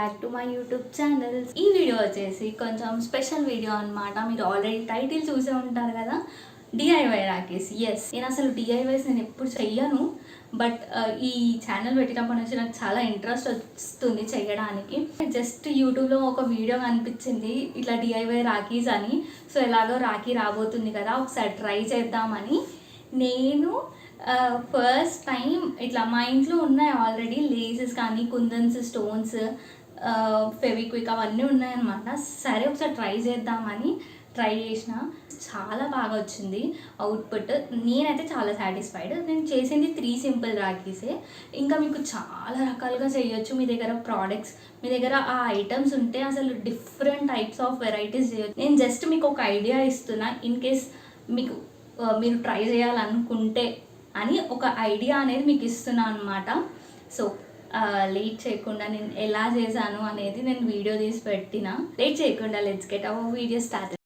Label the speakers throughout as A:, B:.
A: Back to my YouTube channel. ఈ video వచ్చేసి కొంచెం స్పెషల్ వీడియో అనమాట. మీరు ఆల్రెడీ టైటిల్ చూసే ఉంటారు కదా, డిఐవై రాఖీస్. ఎస్, నేను అసలు డిఐవైస్ నేను ఎప్పుడు చెయ్యను, బట్ ఈ ఛానల్ పెట్టినప్పటి నుంచి నాకు చాలా ఇంట్రెస్ట్ వస్తుంది చేయడానికి. జస్ట్ యూట్యూబ్లో ఒక వీడియో కనిపించింది ఇట్లా డిఐవై రాఖీస్ అని. సో ఎలాగో రాఖీ రాబోతుంది కదా, ఒకసారి ట్రై చేద్దామని నేను ఫస్ట్ టైం ఇట్లా మా ఇంట్లో ఉన్నాయి ఆల్రెడీ లేసెస్ కానీ, కుందన్స్, స్టోన్స్, ఫెవిక్విక్ అవన్నీ ఉన్నాయన్నమాట. సరే ఒకసారి ట్రై చేద్దామని ట్రై చేసిన. చాలా బాగా వచ్చింది అవుట్పుట్. నేనైతే చాలా సాటిస్ఫైడ్. నేను చేసింది 3 సింపుల్ రాఖీసే. ఇంకా మీకు చాలా రకాలుగా చేయొచ్చు. మీ దగ్గర ప్రోడక్ట్స్, మీ దగ్గర ఆ ఐటమ్స్ ఉంటే అసలు డిఫరెంట్ టైప్స్ ఆఫ్ వెరైటీస్ చేయొచ్చు. నేను జస్ట్ మీకు ఒక ఐడియా ఇస్తున్నా, ఇన్ కేస్ మీకు మీరు ట్రై చేయాలనుకుంటే అని ఒక ఐడియా అనేది మీకు ఇస్తున్నాను అనమాట. సో లేట్ చేయకుండా నేను ఎలా చేశాను అనేది నేను వీడియో తీసి పెట్టిన. లేట్ చేయకుండా let's get our video start.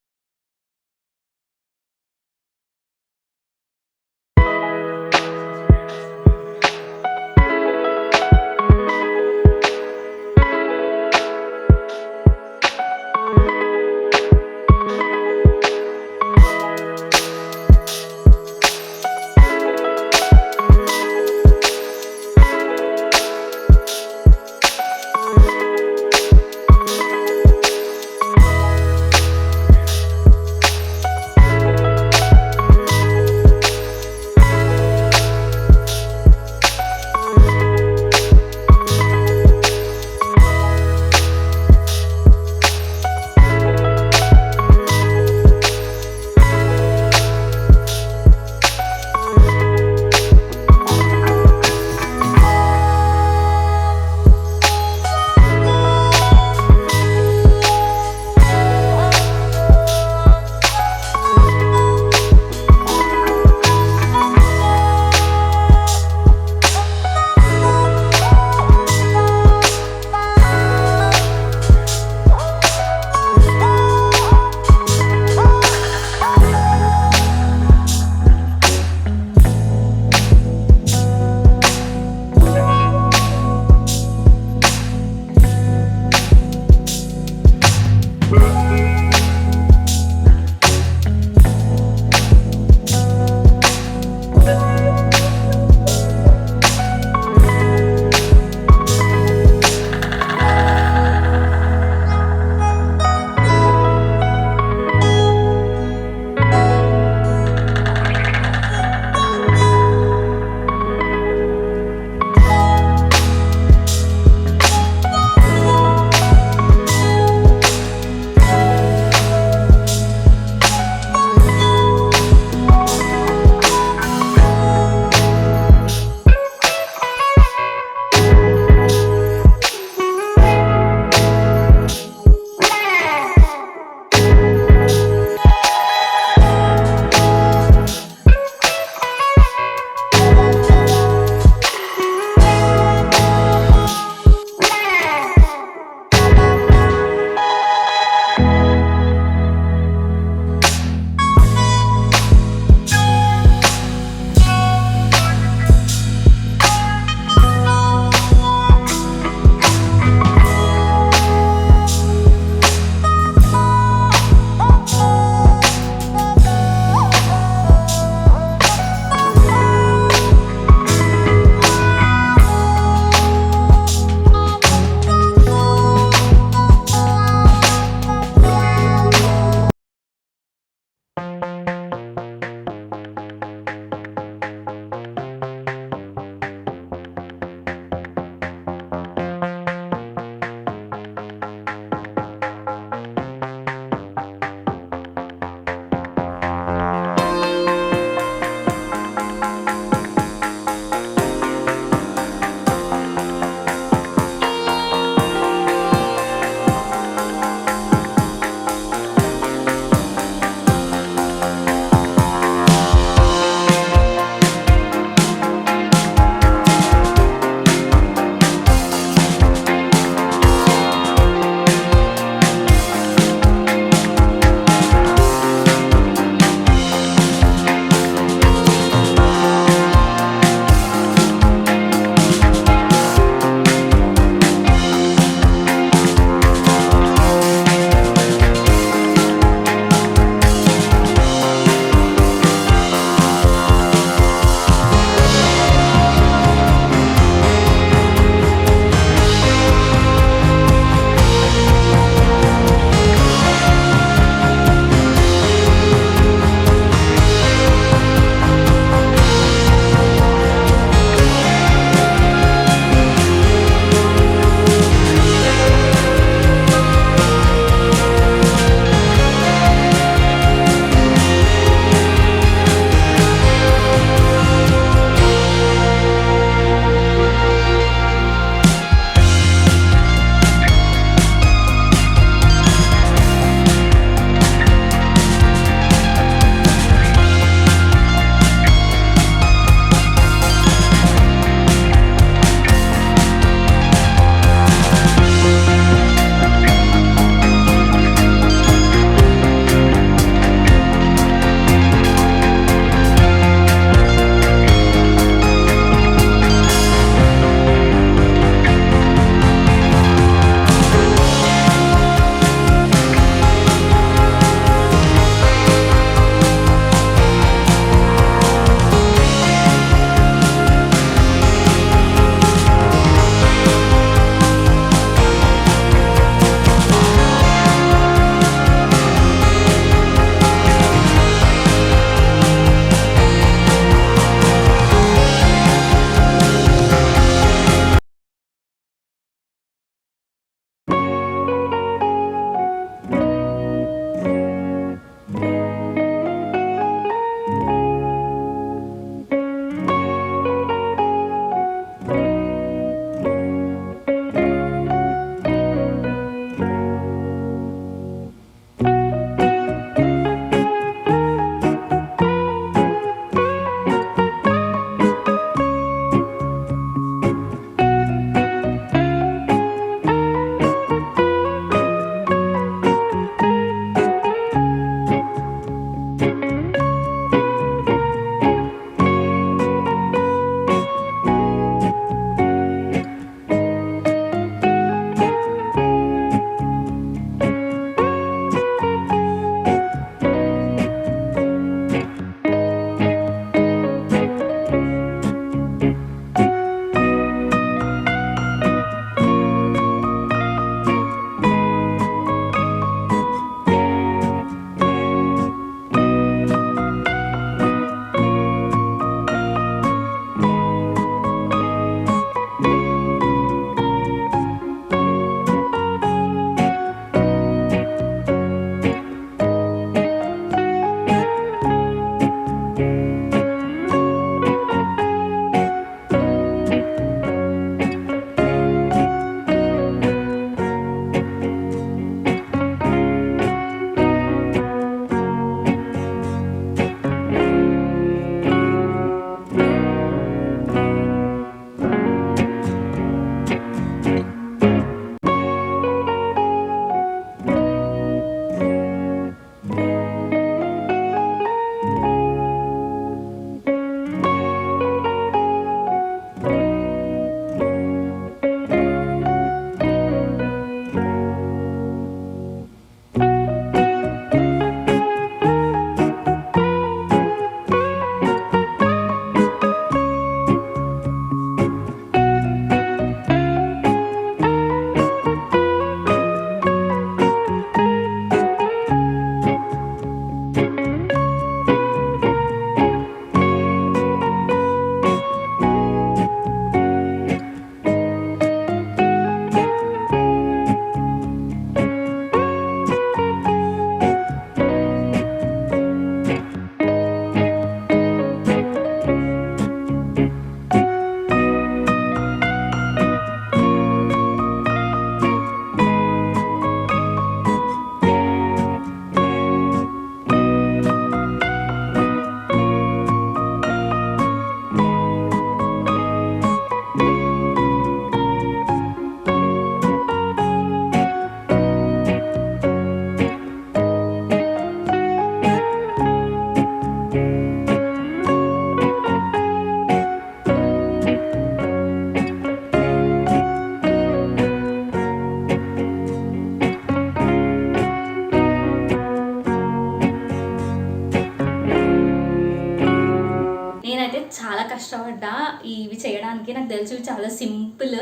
A: నాకు తెలుసు చాలా సింపుల్,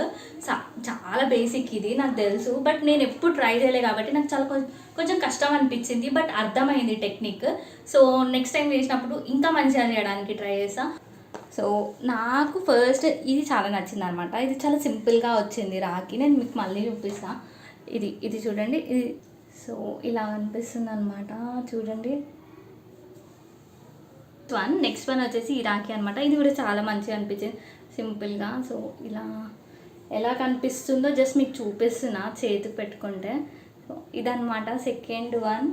A: చాలా బేసిక్ ఇది నాకు తెలుసు. బట్ నేను ఎప్పుడు ట్రై చేయలేదు కాబట్టి నాకు చాలా కొంచెం కష్టం అనిపించింది. బట్ అర్థమైంది టెక్నిక్. సో నెక్స్ట్ టైం చేసినప్పుడు ఇంకా మంచిగా చేయడానికి ట్రై చేస్తా. సో నాకు ఫస్ట్ ఇది చాలా నచ్చింది అనమాట. ఇది చాలా సింపుల్గా వచ్చింది రాఖీ. నేను మీకు మళ్ళీ చూపిస్తాను. ఇది చూడండి. ఇది సో ఇలా అనిపిస్తుంది అనమాట, చూడండి. నెక్స్ట్ వన్ వచ్చేసి ఈ రాఖీ అనమాట. ఇది కూడా చాలా మంచిగా అనిపించింది సింపుల్గా. సో ఇలా ఎలా కనిపిస్తుందో జస్ట్ మీకు చూపిస్తున్నా చేతికి పెట్టుకుంటే. సో ఇదనమాట సెకండ్ వన్.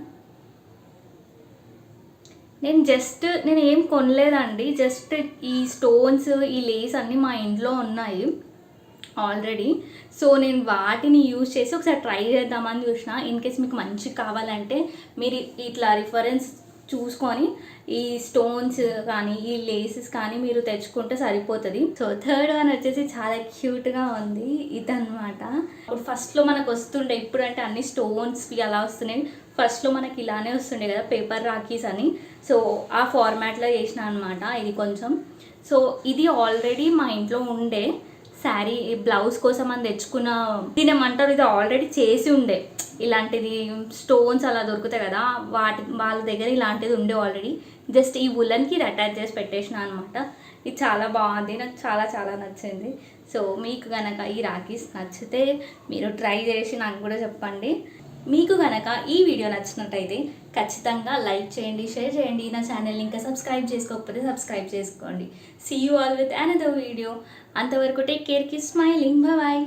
A: నేను ఏం కొనలేదండి, జస్ట్ ఈ స్టోన్స్ ఈ లేస్ అన్నీ మా ఇంట్లో ఉన్నాయి ఆల్రెడీ. సో నేను వాటిని యూజ్ చేసి ఒకసారి ట్రై చేద్దామని చూసిన. ఇన్ కేస్ మీకు మంచిగా కావాలంటే మీరు ఇట్లా రిఫరెన్స్ చూసుకొని ఈ స్టోన్స్ కానీ ఈ లేసెస్ కానీ మీరు తెచ్చుకుంటే సరిపోతుంది. సో థర్డ్ వన్ వచ్చేసి చాలా క్యూట్గా ఉంది. ఇదన్నమాట. ఇప్పుడు ఫస్ట్లో మనకు వస్తుండే, ఇప్పుడంటే అన్ని స్టోన్స్వి అలా వస్తున్నాయి. ఫస్ట్లో మనకి ఇలానే వస్తుండే కదా పేపర్ రాఖీస్ అని. సో ఆ ఫార్మాట్లో చేసిన అనమాట ఇది కొంచెం. సో ఇది ఆల్రెడీ మా ఇంట్లో ఉండే శారీ బ్లౌజ్ కోసం అని తెచ్చుకున్న, తినేమంటారు, ఇది ఆల్రెడీ చేసి ఉండే. ఇలాంటిది స్టోన్స్ అలా దొరుకుతాయి కదా, వాళ్ళ దగ్గర ఇలాంటిది ఉండే ఆల్రెడీ. జస్ట్ ఈ వులన్కి ఇది అటాచ్ చేసి పెట్టేసిన అనమాట. ఇది చాలా బాగుంది, నాకు చాలా చాలా నచ్చింది. సో మీకు కనుక ఈ రాఖీస్ నచ్చితే మీరు ట్రై చేసి నాకు కూడా చెప్పండి. మీకు కనుక ఈ వీడియో నచ్చినట్టయితే ఖచ్చితంగా లైక్ చేయండి, షేర్ చేయండి. నా ఛానల్ని ఇంకా సబ్స్క్రైబ్ చేసుకోకపోతే సబ్స్క్రైబ్ చేసుకోండి. See you all with another video. అంతవరకు take care, keep smiling, bye.